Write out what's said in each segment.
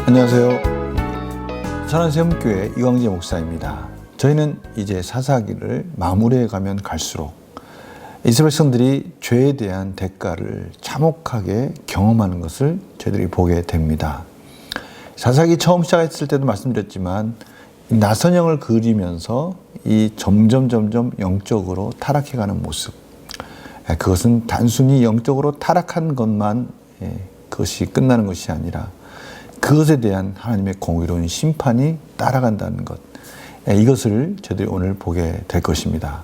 안녕하세요. 천안세움교회 이광재 목사입니다. 저희는 이제 사사기를 마무리해 가면 갈수록 이스라엘 백성들이 죄에 대한 대가를 참혹하게 경험하는 것을 저희들이 보게 됩니다. 사사기 처음 시작했을 때도 말씀드렸지만 나선형을 그리면서 이 점점 영적으로 타락해가는 모습, 그것은 단순히 영적으로 타락한 것만 그것이 끝나는 것이 아니라 그것에 대한 하나님의 공의로운 심판이 따라간다는 것, 이것을 저희들이 오늘 보게 될 것입니다.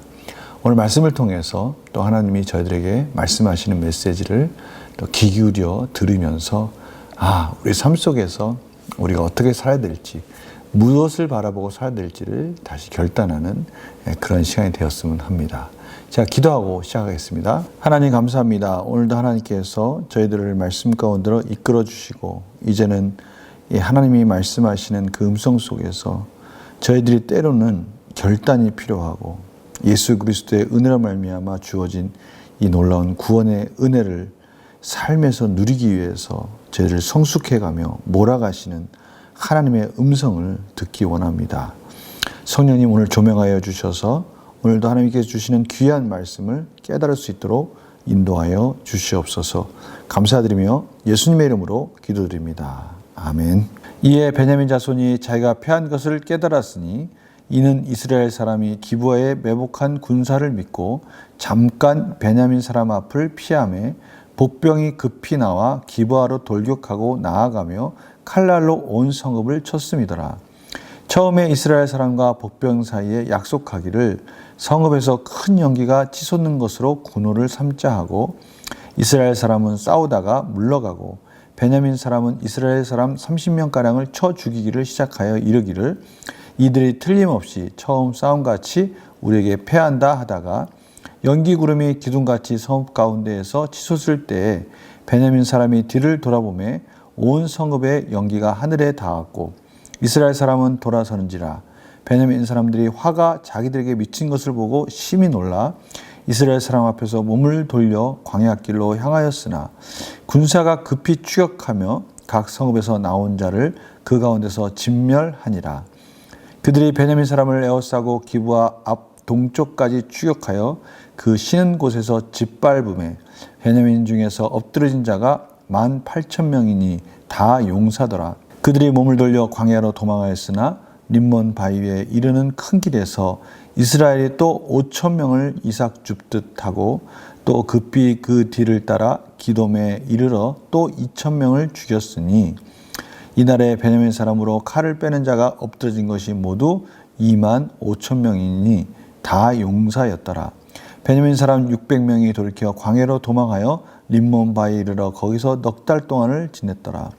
오늘 말씀을 통해서 또 하나님이 저희들에게 말씀하시는 메시지를 또 귀 기울여 들으면서 우리 삶 속에서 우리가 어떻게 살아야 될지, 무엇을 바라보고 살아야 될지를 다시 결단하는 그런 시간이 되었으면 합니다. 제가 기도하고 시작하겠습니다. 하나님 감사합니다. 오늘도 하나님께서 저희들을 말씀 가운데로 이끌어 주시고 이제는 하나님이 말씀하시는 그 음성 속에서 저희들이 때로는 결단이 필요하고 예수 그리스도의 은혜로 말미암아 주어진 이 놀라운 구원의 은혜를 삶에서 누리기 위해서 저희를 성숙해가며 몰아가시는 하나님의 음성을 듣기 원합니다. 성령님 오늘 조명하여 주셔서 오늘도 하나님께서 주시는 귀한 말씀을 깨달을 수 있도록 인도하여 주시옵소서. 감사드리며 예수님의 이름으로 기도드립니다. 아멘. 이에 베냐민 자손이 자기가 패한 것을 깨달았으니 이는 이스라엘 사람이 기브아에 매복한 군사를 믿고 잠깐 베냐민 사람 앞을 피하매 복병이 급히 나와 기브아로 돌격하고 나아가며 칼날로 온 성읍을 쳤음이더라. 처음에 이스라엘 사람과 복병 사이에 약속하기를 성읍에서 큰 연기가 치솟는 것으로 군호를 삼자 하고 이스라엘 사람은 싸우다가 물러가고 베냐민 사람은 이스라엘 사람 30명가량을 쳐 죽이기를 시작하여 이르기를 이들이 틀림없이 처음 싸움같이 우리에게 패한다 하다가 연기 구름이 기둥같이 성읍 가운데에서 치솟을 때에 베냐민 사람이 뒤를 돌아보매 온 성읍의 연기가 하늘에 닿았고 이스라엘 사람은 돌아서는지라 베냐민 사람들이 화가 자기들에게 미친 것을 보고 심히 놀라 이스라엘 사람 앞에서 몸을 돌려 광야길로 향하였으나 군사가 급히 추격하며 각 성읍에서 나온 자를 그 가운데서 진멸하니라. 그들이 베냐민 사람을 에워싸고 기브아 앞 동쪽까지 추격하여 그 쉬는 곳에서 짓밟음에 베냐민 중에서 엎드러진 자가 18,000명이니 다 용사더라. 그들이 몸을 돌려 광야로 도망하였으나 림몬 바위에 이르는 큰 길에서 이스라엘이 또 5,000명을 이삭 줍듯 하고 또 급히 그 뒤를 따라 기돔에 이르러 또 2,000명을 죽였으니 이날에 베냐민 사람으로 칼을 빼는 자가 엎드러진 것이 모두 25,000명이니 다 용사였더라. 베냐민 사람 600명이 돌이켜 광야로 도망하여 림몬 바위에 이르러 거기서 넉 달 동안을 지냈더라.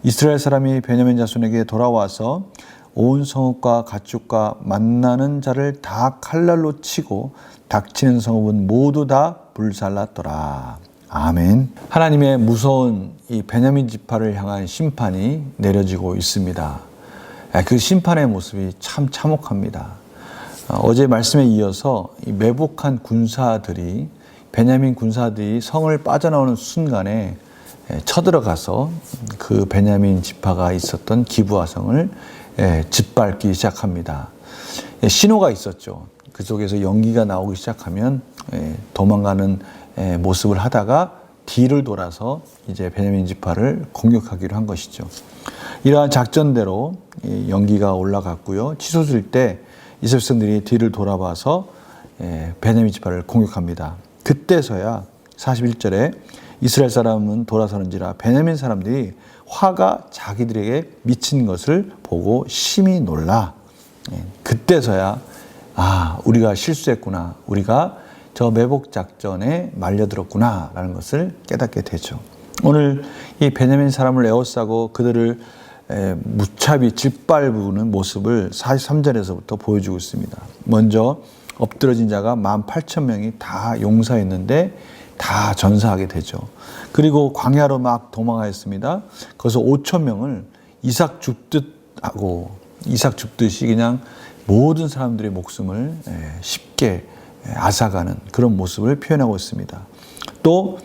이스라엘 사람이 베냐민 자손에게 돌아와서 온 성읍과 가축과 만나는 자를 다 칼날로 치고 닥치는 성읍은 모두 다 불살랐더라. 아멘. 하나님의 무서운 이 베냐민 지파를 향한 심판이 내려지고 있습니다. 그 심판의 모습이 참 참혹합니다. 어제 말씀에 이어서 이 매복한 군사들이 베냐민 군사들이 성을 빠져나오는 순간에 쳐들어가서 그 베냐민 지파가 있었던 기브아 성을 짓밟기 시작합니다. 신호가 있었죠. 그 속에서 연기가 나오기 시작하면 도망가는 모습을 하다가 뒤를 돌아서 이제 베냐민 지파를 공격하기로 한 것이죠. 이러한 작전대로 연기가 올라갔고요. 치솟을 때 이스라엘 백성들이 뒤를 돌아봐서 베냐민 지파를 공격합니다. 그때서야 41절에 이스라엘 사람은 돌아서는지라 베냐민 사람들이 화가 자기들에게 미친 것을 보고 심히 놀라. 그때서야 우리가 실수했구나. 우리가 저 매복 작전에 말려들었구나 라는 것을 깨닫게 되죠. 오늘 이 베냐민 사람을 에워싸고 그들을 무차비 짓밟는 모습을 43절에서부터 보여주고 있습니다. 먼저 엎드러진 자가 18,000명이 다 용사였는데 다 전사하게 되죠. 그리고 광야로 막 도망하였습니다. 거기서 5,000명을 이삭 줍듯 하고 이삭 줍듯이 그냥 모든 사람들의 목숨을 쉽게 앗아가는 그런 모습을 표현하고 있습니다. 또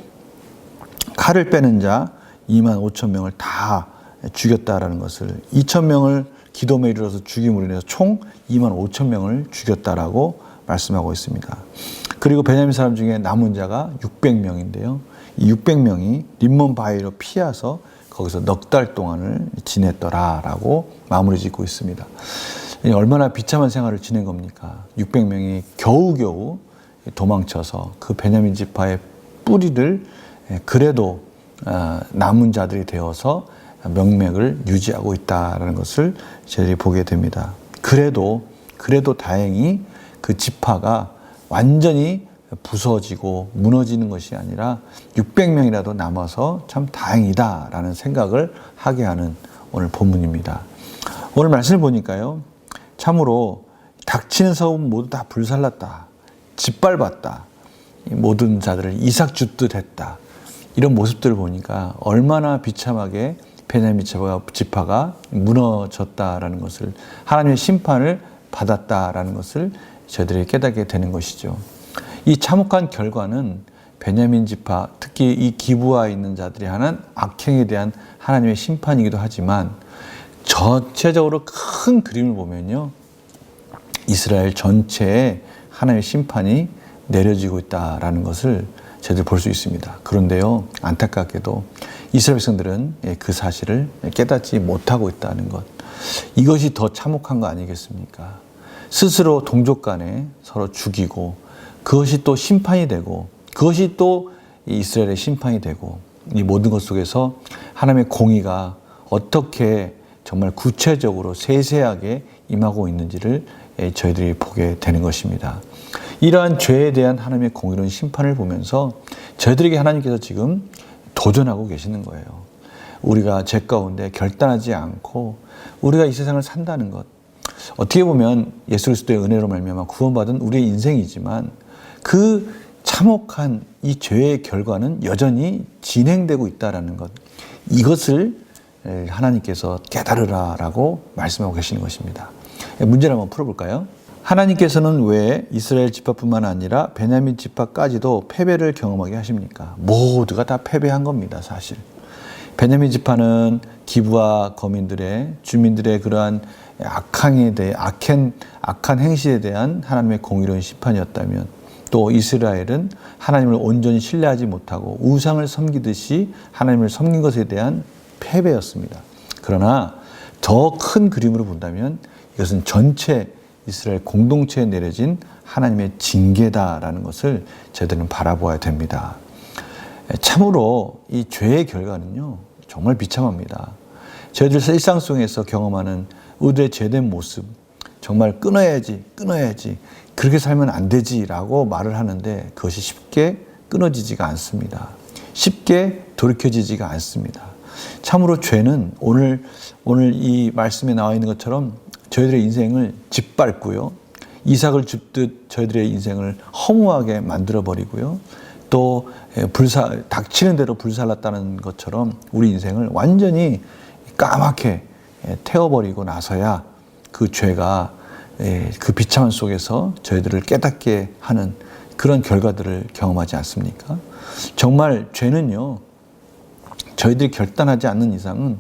칼을 빼는 자 25,000명을 다 죽였다라는 것을 2,000명을 기도에 이르러서 죽임으로 인해서 총 25,000명을 죽였다라고 말씀하고 있습니다. 그리고 베냐민 사람 중에 남은 자가 600명인데요. 이 600명이 림몬 바위로 피해서 거기서 넉 달 동안을 지냈더라라고 마무리 짓고 있습니다. 얼마나 비참한 생활을 지낸 겁니까? 600명이 겨우겨우 도망쳐서 그 베냐민 지파의 뿌리를 그래도 남은 자들이 되어서 명맥을 유지하고 있다는 것을 저희들이 보게 됩니다. 그래도 다행히 그 지파가 완전히 부서지고 무너지는 것이 아니라 600명이라도 남아서 참 다행이다라는 생각을 하게 하는 오늘 본문입니다. 오늘 말씀을 보니까요, 참으로 닥치는 성읍 모두 다 불살랐다, 짓밟았다, 모든 자들을 이삭 줍듯 했다, 이런 모습들을 보니까 얼마나 비참하게 베냐민 지파가 무너졌다라는 것을, 하나님의 심판을 받았다라는 것을 저희들이 깨닫게 되는 것이죠. 이 참혹한 결과는 베냐민 지파, 특히 이 기브아에 있는 자들이 하는 악행에 대한 하나님의 심판이기도 하지만 전체적으로 큰 그림을 보면요, 이스라엘 전체에 하나님의 심판이 내려지고 있다라는 것을 저희들 볼 수 있습니다. 그런데요, 안타깝게도 이스라엘 백성들은 그 사실을 깨닫지 못하고 있다는 것, 이것이 더 참혹한 거 아니겠습니까? 스스로 동족 간에 서로 죽이고, 그것이 또 심판이 되고, 그것이 또 이스라엘의 심판이 되고, 이 모든 것 속에서 하나님의 공의가 어떻게 정말 구체적으로 세세하게 임하고 있는지를 저희들이 보게 되는 것입니다. 이러한 죄에 대한 하나님의 공의로운 심판을 보면서 저희들에게 하나님께서 지금 도전하고 계시는 거예요. 우리가 죄 가운데 결단하지 않고 우리가 이 세상을 산다는 것, 어떻게 보면 예수 그리스도의 은혜로 말미암아 구원받은 우리의 인생이지만 그 참혹한 이 죄의 결과는 여전히 진행되고 있다는 것, 이것을 하나님께서 깨달으라라고 말씀하고 계시는 것입니다. 문제를 한번 풀어볼까요? 하나님께서는 왜 이스라엘 지파뿐만 아니라 베냐민 지파까지도 패배를 경험하게 하십니까? 모두가 다 패배한 겁니다, 사실. 베냐민 지파는 기브아 거민들의, 주민들의 그러한 악한 행실에 대한 하나님의 공의로운 심판이었다면, 또 이스라엘은 하나님을 온전히 신뢰하지 못하고 우상을 섬기듯이 하나님을 섬긴 것에 대한 패배였습니다. 그러나 더 큰 그림으로 본다면 이것은 전체 이스라엘 공동체에 내려진 하나님의 징계다라는 것을 저희들은 바라보아야 됩니다. 참으로 이 죄의 결과는요, 정말 비참합니다. 저희들 일상 속에서 경험하는 우리의 죄된 모습, 정말 끊어야지, 그렇게 살면 안 되지라고 말을 하는데 그것이 쉽게 끊어지지가 않습니다. 쉽게 돌이켜지지가 않습니다. 참으로 죄는 오늘 이 말씀에 나와 있는 것처럼 저희들의 인생을 짓밟고요, 이삭을 줍듯 저희들의 인생을 허무하게 만들어버리고요, 또 닥치는 대로 불살랐다는 것처럼 우리 인생을 완전히 까맣게 태워버리고 나서야 그 죄가 그 비참한 속에서 저희들을 깨닫게 하는 그런 결과들을 경험하지 않습니까? 정말 죄는요, 저희들이 결단하지 않는 이상은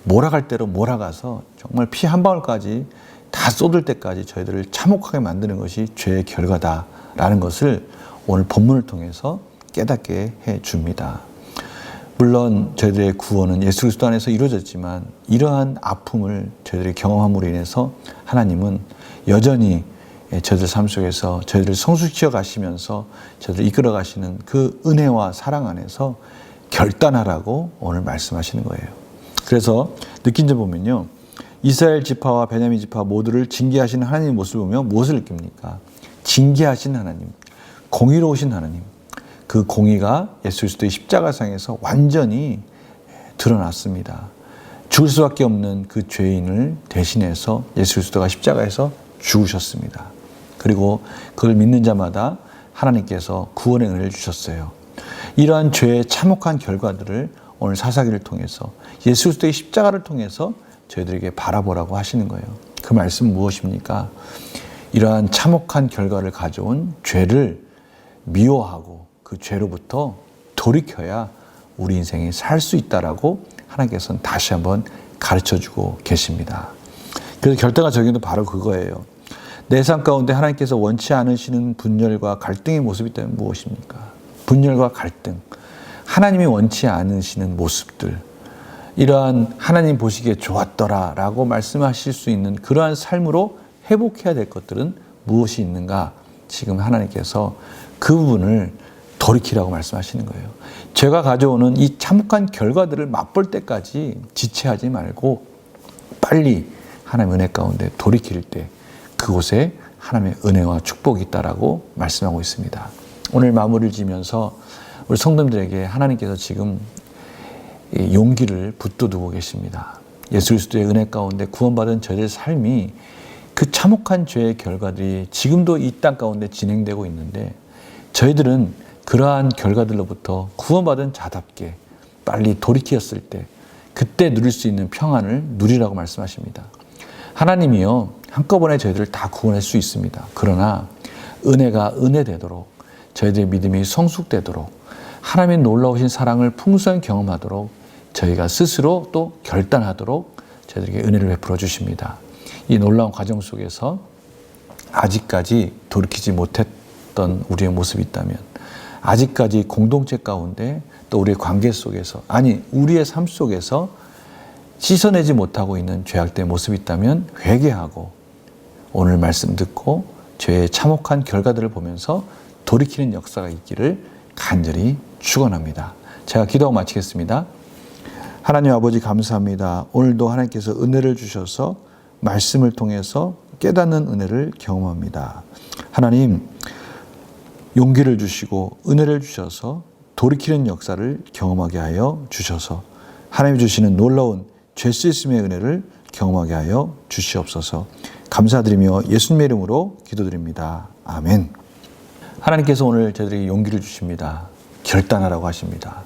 몰아갈 대로 몰아가서 정말 피 한 방울까지 다 쏟을 때까지 저희들을 참혹하게 만드는 것이 죄의 결과다라는 것을 오늘 본문을 통해서 깨닫게 해 줍니다. 물론 저희들의 구원은 예수 그리스도 안에서 이루어졌지만 이러한 아픔을 저희들이 경험함으로 인해서 하나님은 여전히 저희들 삶 속에서 저희들을 성숙시켜 가시면서 저희들을 이끌어 가시는 그 은혜와 사랑 안에서 결단하라고 오늘 말씀하시는 거예요. 그래서 느낀 점 보면요, 이스라엘 지파와 베냐민 지파 모두를 징계하시는 하나님의 모습을 보면 무엇을 느낍니까? 징계하신 하나님, 공의로우신 하나님, 그 공의가 예수 그리스도의 십자가상에서 완전히 드러났습니다. 죽을 수밖에 없는 그 죄인을 대신해서 예수 그리스도가 십자가에서 죽으셨습니다. 그리고 그걸 믿는 자마다 하나님께서 구원의 은혜를 주셨어요. 이러한 죄의 참혹한 결과들을 오늘 사사기를 통해서 예수 그리스도의 십자가를 통해서 저희들에게 바라보라고 하시는 거예요. 그 말씀은 무엇입니까? 이러한 참혹한 결과를 가져온 죄를 미워하고 그 죄로부터 돌이켜야 우리 인생에 살 수 있다라고 하나님께서는 다시 한번 가르쳐주고 계십니다. 그래서 결단과 적용도 바로 그거예요. 내 삶 가운데 하나님께서 원치 않으시는 분열과 갈등의 모습이 있다면 무엇입니까? 분열과 갈등, 하나님이 원치 않으시는 모습들, 이러한 하나님 보시기에 좋았더라라고 말씀하실 수 있는 그러한 삶으로 회복해야 될 것들은 무엇이 있는가? 지금 하나님께서 그 부분을 돌이키라고 말씀하시는 거예요. 죄가 가져오는 이 참혹한 결과들을 맛볼 때까지 지체하지 말고 빨리 하나님의 은혜 가운데 돌이킬 때 그곳에 하나님의 은혜와 축복이 있다라고 말씀하고 있습니다. 오늘 마무리를 지면서 우리 성도님들에게 하나님께서 지금 용기를 붙들고 계십니다. 예수 그리스도의 은혜 가운데 구원받은 저희들의 삶이 그 참혹한 죄의 결과들이 지금도 이 땅 가운데 진행되고 있는데 저희들은 그러한 결과들로부터 구원받은 자답게 빨리 돌이켰을 때 그때 누릴 수 있는 평안을 누리라고 말씀하십니다. 하나님이요 한꺼번에 저희들을 다 구원할 수 있습니다. 그러나 은혜가 은혜되도록 저희들의 믿음이 성숙되도록 하나님의 놀라우신 사랑을 풍성히 경험하도록 저희가 스스로 또 결단하도록 저희들에게 은혜를 베풀어 주십니다. 이 놀라운 과정 속에서 아직까지 돌이키지 못했던 우리의 모습이 있다면 아직까지 공동체 가운데 또 우리의 관계 속에서 아니 우리의 삶 속에서 씻어내지 못하고 있는 죄악된 모습이 있다면 회개하고 오늘 말씀 듣고 죄의 참혹한 결과들을 보면서 돌이키는 역사가 있기를 간절히 축원합니다. 제가 기도하고 마치겠습니다. 하나님 아버지 감사합니다. 오늘도 하나님께서 은혜를 주셔서 말씀을 통해서 깨닫는 은혜를 경험합니다. 하나님 용기를 주시고 은혜를 주셔서 돌이키는 역사를 경험하게 하여 주셔서 하나님이 주시는 놀라운 죄 씻음의 은혜를 경험하게 하여 주시옵소서. 감사드리며 예수님의 이름으로 기도드립니다. 아멘. 하나님께서 오늘 저희들에게 용기를 주십니다. 결단하라고 하십니다.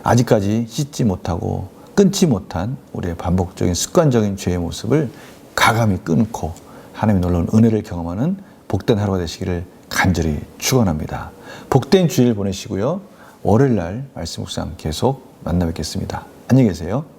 아직까지 씻지 못하고 끊지 못한 우리의 반복적인 습관적인 죄의 모습을 가감히 끊고 하나님의 놀라운 은혜를 경험하는 복된 하루가 되시기를 간절히 축원합니다. 복된 주일 보내시고요. 월요일 날 말씀 묵상 계속 만나 뵙겠습니다. 안녕히 계세요.